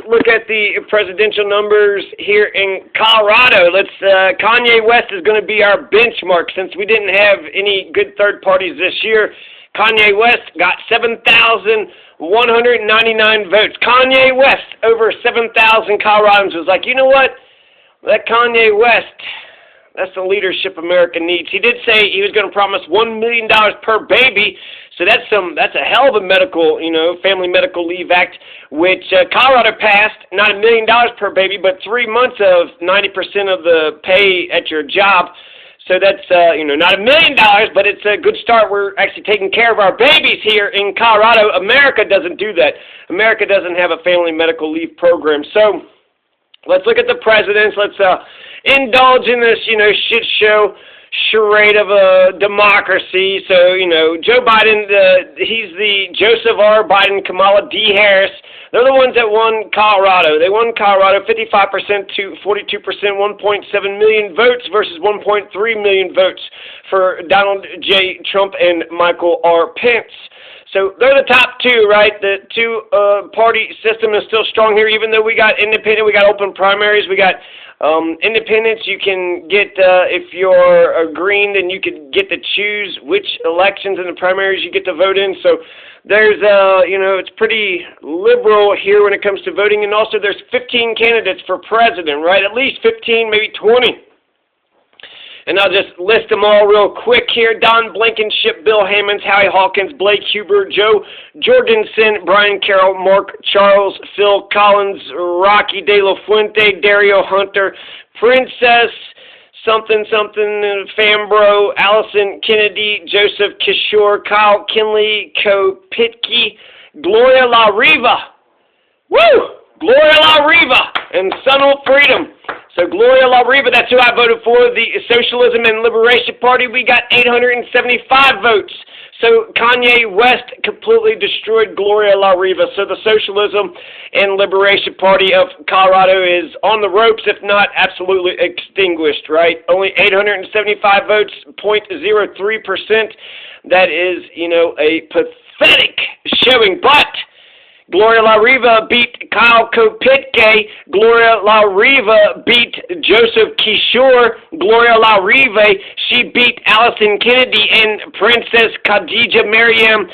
look at the presidential numbers here in Colorado. Kanye West is going to be our benchmark since we didn't have any good third parties this year. Kanye West got 7,199 votes. Kanye West over 7,000 Coloradans was like, you know what? That Kanye West, that's the leadership America needs. He did say he was going to promise $1 million per baby, so that's a hell of a medical, Family Medical Leave Act, which Colorado passed. Not $1 million per baby, but 3 months of 90% of the pay at your job. So that's not $1 million, but it's a good start. We're actually taking care of our babies here in Colorado. America doesn't do that. America doesn't have a family medical leave program. So let's look at the presidents. Let's indulge in this, shit show charade of a democracy. So, Joe Biden, he's the Joseph R. Biden, Kamala D. Harris. They're the ones that won Colorado. They won Colorado 55% to 42%, 1.7 million votes versus 1.3 million votes for Donald J. Trump and Michael R. Pence. So they're the top two, right? The two-party system is still strong here, even though we got independent, we got open primaries, we got independents. You can get, if you're green, then you can get to choose which elections in the primaries you get to vote in. So there's, it's pretty liberal here when it comes to voting. And also there's 15 candidates for president, right? At least 15, maybe 20. And I'll just list them all real quick here. Don Blankenship, Bill Hammonds, Howie Hawkins, Blake Huber, Joe Jorgensen, Brian Carroll, Mark Charles, Phil Collins, Rocky De La Fuente, Dario Hunter, Princess something, Fambro, Allison Kennedy, Joseph Kishore, Kyle Kinley, Kopitke, Gloria La Riva. Woo! Gloria La Riva and Son of Freedom. So Gloria La Riva, that's who I voted for. The Socialism and Liberation Party, we got 875 votes. So Kanye West completely destroyed Gloria La Riva. So the Socialism and Liberation Party of Colorado is on the ropes, if not absolutely extinguished, right? Only 875 votes, 0.03%. That is, a pathetic showing, but Gloria La Riva beat Kyle Kopitke. Gloria La Riva beat Joseph Kishore. Gloria La Riva, she beat Allison Kennedy and Princess Khadija Mariam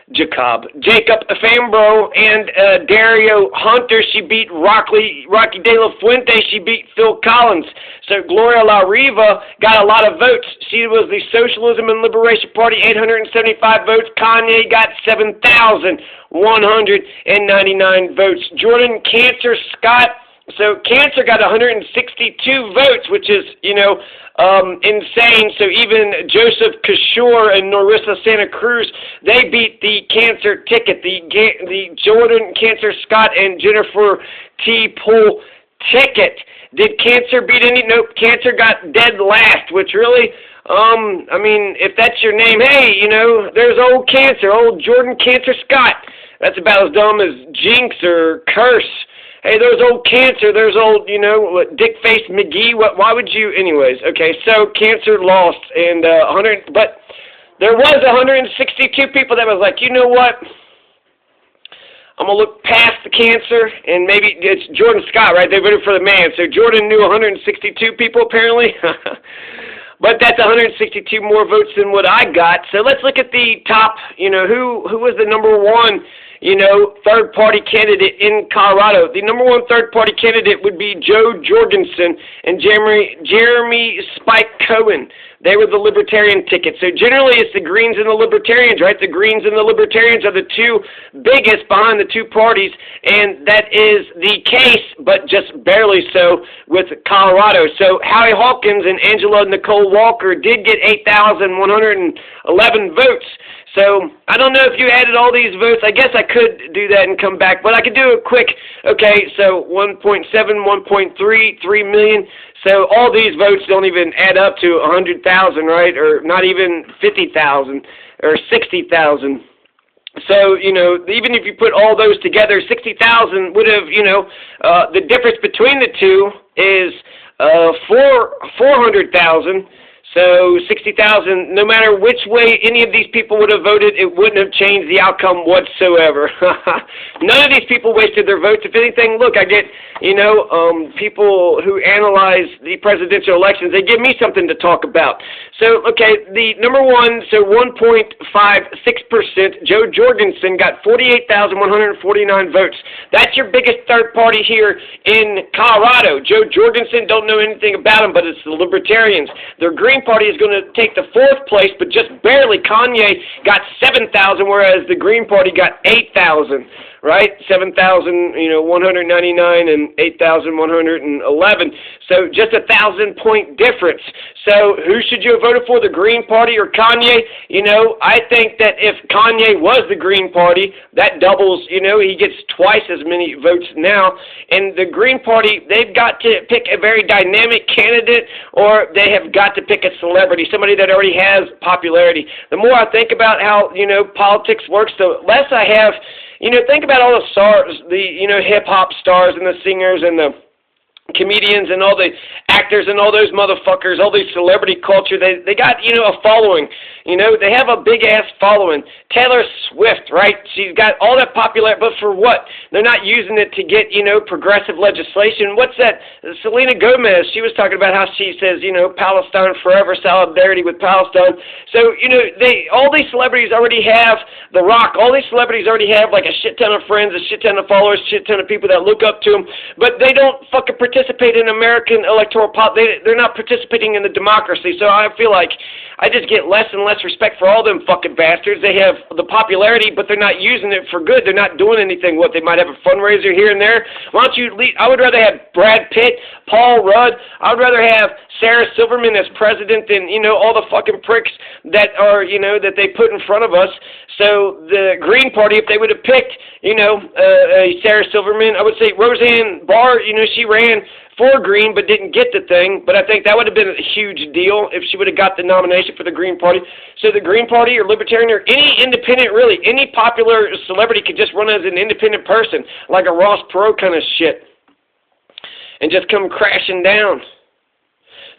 Jacob Fambro and Dario Hunter. She beat Rocky De La Fuente. She beat Phil Collins. So Gloria La Riva got a lot of votes. She was the Socialism and Liberation Party, 875 votes. Kanye got 7,199 votes. Jordan Cancer Scott. So Cancer got 162 votes, which is, insane. So even Joseph Kishore and Norissa Santa Cruz, they beat the Cancer ticket. The Jordan Cancer Scott and Jennifer T. Poole ticket. Did Cancer beat any? Nope. Cancer got dead last, which really, if that's your name, hey, there's old Cancer, old Jordan Cancer Scott. That's about as dumb as Jinx or Curse. Hey, there's old Cancer, there's old, Dick-faced McGee. Why would you? Anyways, okay, so Cancer lost, and but there was 162 people that was like, you know what? I'm going to look past the Cancer, and maybe it's Jordan Scott, right? They voted for the man. So Jordan knew 162 people, apparently. But that's 162 more votes than what I got. So let's look at the top, who was the number one, third-party candidate in Colorado. The number one third-party candidate would be Joe Jorgensen and Jeremy Spike Cohen. They were the Libertarian ticket. So generally it's the Greens and the Libertarians, right? The Greens and the Libertarians are the two biggest behind the two parties, and that is the case, but just barely so with Colorado. So Howie Hawkins and Angela Nicole Walker did get 8,111 votes. So I don't know if you added all these votes. I guess I could do that and come back, but I could do a quick, okay, so 1.7, 1.3, 3 million. So all these votes don't even add up to 100,000, right, or not even 50,000 or 60,000. So, even if you put all those together, 60,000 would have, the difference between the two is 400,000. So 60,000, no matter which way any of these people would have voted, it wouldn't have changed the outcome whatsoever. None of these people wasted their votes. If anything, look, I get, people who analyze the presidential elections, they give me something to talk about. So, okay, the number one, so 1.56%, Joe Jorgensen got 48,149 votes. That's your biggest third party here in Colorado. Joe Jorgensen, don't know anything about him, but it's the Libertarians. Their Green Party is going to take the fourth place, but just barely. Kanye got 7,000, whereas the Green Party got 8,000. Right? 7,199 and 8,111. So just a 1,000-point difference. So who should you have voted for, the Green Party or Kanye? I think that if Kanye was the Green Party, that doubles, he gets twice as many votes now. And the Green Party, they've got to pick a very dynamic candidate, or they have got to pick a celebrity, somebody that already has popularity. The more I think about how, politics works, the less I have. Think about all the stars, the, hip-hop stars and the singers and the comedians and all the actors and all those motherfuckers, all these celebrity culture, they got, a following. They have a big-ass following. Taylor Swift, right? She's got all that popularity, but for what? They're not using it to get, progressive legislation. What's that? Selena Gomez, she was talking about how she says, Palestine forever, solidarity with Palestine. So, all these celebrities already have The Rock. All these celebrities already have, like, a shit ton of friends, a shit ton of followers, a shit ton of people that look up to them, but they don't fucking participate in American electoral politics. They're not participating in the democracy. So I feel like I just get less and less respect for all them fucking bastards. They have the popularity, but they're not using it for good. They're not doing anything. What, they might have a fundraiser here and there. Why don't you lead? I would rather have Brad Pitt, Paul Rudd. I would rather have Sarah Silverman as president than, all the fucking pricks that are, that they put in front of us. So the Green Party, if they would have picked, Sarah Silverman, I would say Roseanne Barr, she ran for Green but didn't get the thing. But I think that would have been a huge deal if she would have got the nomination for the Green Party. So the Green Party or Libertarian or any independent, really, any popular celebrity could just run as an independent person, like a Ross Perot kind of shit, and just come crashing down.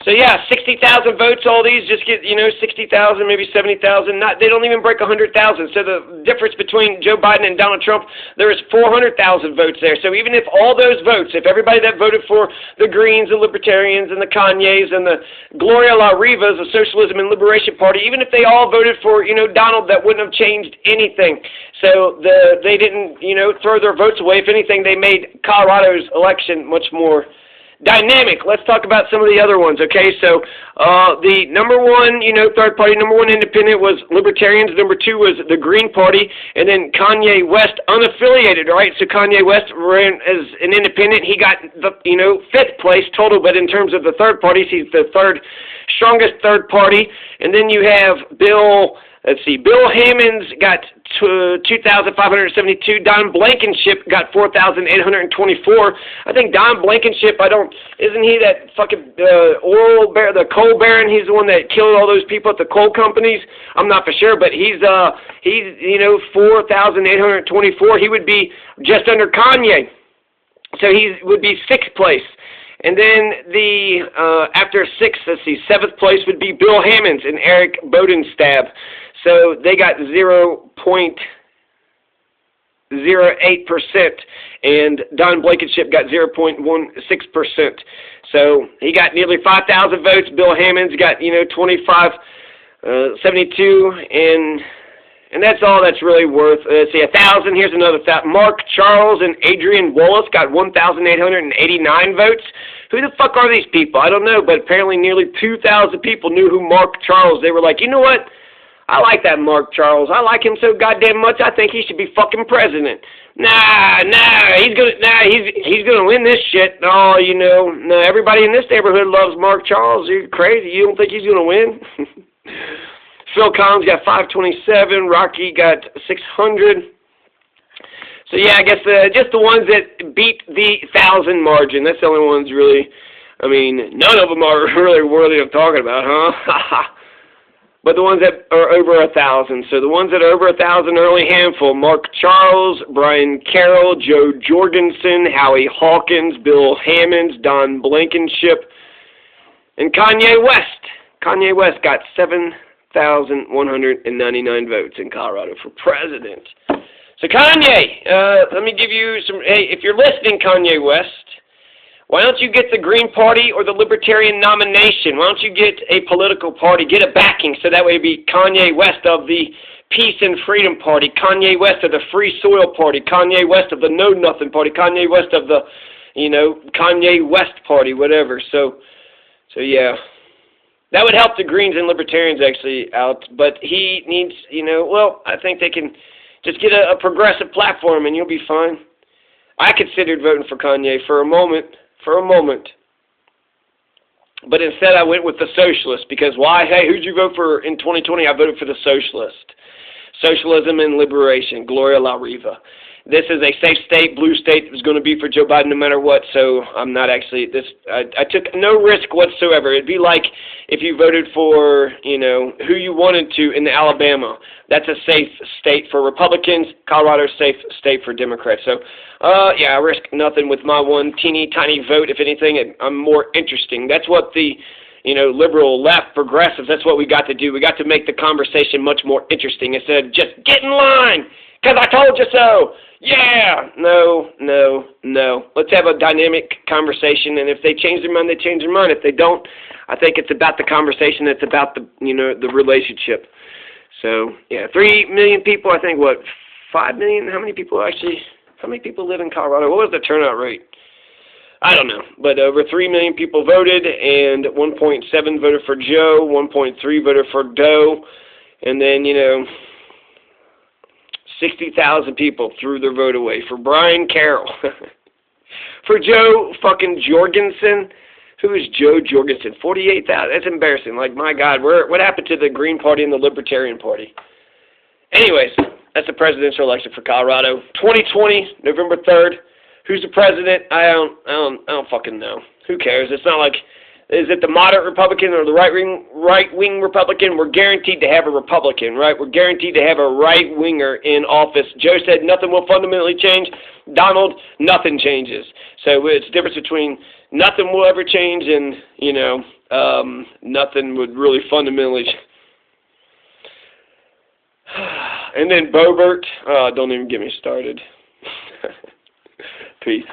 So yeah, 60,000 votes, all these just get, 60,000, maybe 70,000. They don't even break 100,000. So the difference between Joe Biden and Donald Trump, there is 400,000 votes there. So even if all those votes, if everybody that voted for the Greens, the Libertarians, and the Kanyes, and the Gloria La Rivas, the Socialism and Liberation Party, even if they all voted for, Donald, that wouldn't have changed anything. So they didn't, throw their votes away. If anything, they made Colorado's election much more dynamic. Let's talk about some of the other ones, okay? So the number one, third party, number one independent was Libertarians. Number two was the Green Party. And then Kanye West, unaffiliated, right? So Kanye West ran as an independent. He got the, fifth place total, but in terms of the third parties, he's the third strongest third party. And then you have Bill Hammons got 2,572. Don Blankenship got 4,824. I think Don Blankenship, isn't he that fucking the coal baron? He's the one that killed all those people at the coal companies. I'm not for sure, but he's 4,824. He would be just under Kanye. So he would be sixth place. And then after sixth, seventh place would be Bill Hammons and Eric Bodenstab. So they got 0.08%, and Don Blankenship got 0.16%. So he got nearly 5,000 votes. Bill Hammons got 2,572, and that's all that's really worth. 1,000. Here's another 1,000. Mark Charles and Adrian Wallace got 1,889 votes. Who the fuck are these people? I don't know, but apparently nearly 2,000 people knew who Mark Charles. They were like, you know what? I like that Mark Charles. I like him so goddamn much. I think he should be fucking president. He's gonna win this shit. No, no. Everybody in this neighborhood loves Mark Charles. You're crazy. You don't think he's gonna win? Phil Collins got 527. Rocky got 600. So yeah, I guess just the ones that beat the 1,000 margin. That's the only ones really. I mean, none of them are really worthy of talking about, huh? But the ones that are over 1,000. So the ones that are over 1,000 are only a handful. Mark Charles, Brian Carroll, Joe Jorgensen, Howie Hawkins, Bill Hammons, Don Blankenship, and Kanye West. Kanye West got 7,199 votes in Colorado for president. So Kanye, let me give you some, hey, if you're listening, Kanye West, why don't you get the Green Party or the Libertarian nomination? Why don't you get a political party, get a backing, so that way it'd be Kanye West of the Peace and Freedom Party, Kanye West of the Free Soil Party, Kanye West of the Know Nothing Party, Kanye West of the, Kanye West Party, whatever. So yeah. That would help the Greens and Libertarians actually out, but he needs, I think they can just get a progressive platform and you'll be fine. I considered voting for Kanye for a moment, but instead I went with the socialist, because why? Hey, who'd you vote for in 2020? I voted for the socialist. Socialism and liberation, Gloria La Riva. This is a safe state, blue state. It was going to be for Joe Biden no matter what, so I'm not actually, I took no risk whatsoever. It'd be like if you voted for, who you wanted to in Alabama. That's a safe state for Republicans. Colorado's a safe state for Democrats. So, I risk nothing with my one teeny tiny vote. If anything, I'm more interesting. That's what the liberal, left, progressives, that's what we got to do. We got to make the conversation much more interesting instead of just get in line, because I told you so. Yeah. No. Let's have a dynamic conversation, and if they change their mind, they change their mind. If they don't, I think it's about the conversation. It's about the, the relationship. So, 3 million people, I think, 5 million? How many people live in Colorado? What was the turnout rate? I don't know, but over 3 million people voted, and 1.7 voted for Joe, 1.3 voted for Doe, and then, 60,000 people threw their vote away for Brian Carroll. For Joe fucking Jorgensen. Who is Joe Jorgensen? 48,000. That's embarrassing. Like, my God, what happened to the Green Party and the Libertarian Party? Anyways, that's the presidential election for Colorado. 2020, November 3rd. Who's the president? I don't fucking know. Who cares? It's not like, is it the moderate Republican or the right-wing Republican? We're guaranteed to have a Republican, right? We're guaranteed to have a right-winger in office. Joe said nothing will fundamentally change. Donald, nothing changes. So it's the difference between nothing will ever change and, nothing would really fundamentally change. And then Boebert, don't even get me started. Peace.